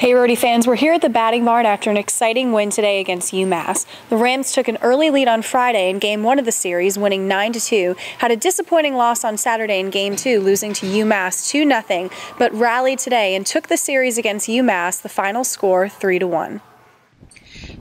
Hey Rhody fans, we're here at the batting barn after an exciting win today against UMass. The Rams took an early lead on Friday in Game 1 of the series, winning 9-2, had a disappointing loss on Saturday in Game 2, losing to UMass 2-0, but rallied today and took the series against UMass, the final score 3-1.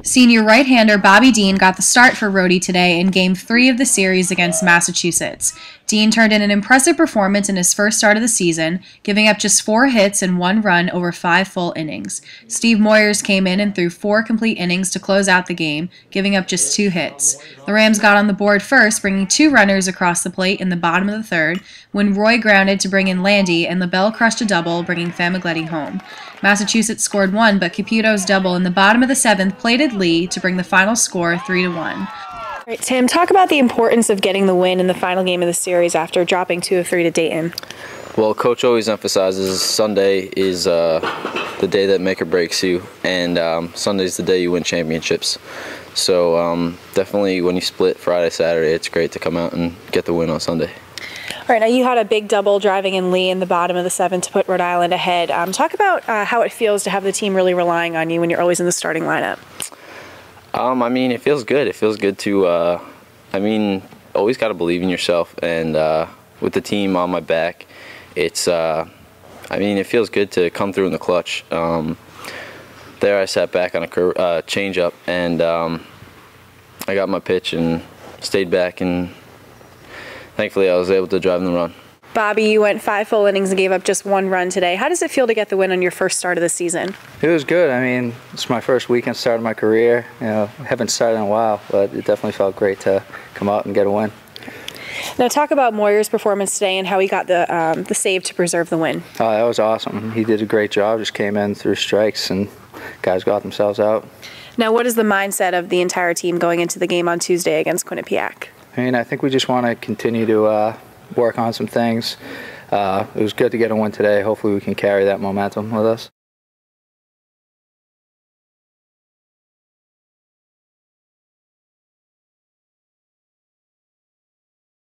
Senior right-hander Bobby Dean got the start for Rhody today in Game 3 of the series against Massachusetts. Dean turned in an impressive performance in his first start of the season, giving up just 4 hits and 1 run over 5 full innings. Steve Moyers came in and threw 4 complete innings to close out the game, giving up just 2 hits. The Rams got on the board first, bringing 2 runners across the plate in the bottom of the third, when Roy grounded to bring in Landy and LaBelle crushed a double, bringing Famigletti home. Massachusetts scored 1, but Caputo's double in the bottom of the 7th plated Lee to bring the final score 3-1. All right, Tim, talk about the importance of getting the win in the final game of the series after dropping 2 of 3 to Dayton. Well, Coach always emphasizes Sunday is the day that make or breaks you, and Sunday's the day you win championships. So definitely when you split Friday, Saturday, it's great to come out and get the win on Sunday. All right, now you had a big double driving in Lee in the bottom of the 7th to put Rhode Island ahead. Talk about how it feels to have the team really relying on you when you're always in the starting lineup. I mean, it feels good. It feels good to, always got to believe in yourself. And with the team on my back, it's, it feels good to come through in the clutch. There I sat back on a change-up, and I got my pitch and stayed back, and thankfully I was able to drive in the run. Bobby, you went 5 full innings and gave up just 1 run today. How does it feel to get the win on your first start of the season? It was good. I mean, it's my first weekend start of my career. You know, I haven't started in a while, but it definitely felt great to come out and get a win. Now talk about Moyer's performance today and how he got the save to preserve the win. Oh, that was awesome. He did a great job. Just came in through strikes, and guys got themselves out. Now, what is the mindset of the entire team going into the game on Tuesday against Quinnipiac? I think we just want to continue to work on some things. It was good to get a win today. Hopefully we can carry that momentum with us.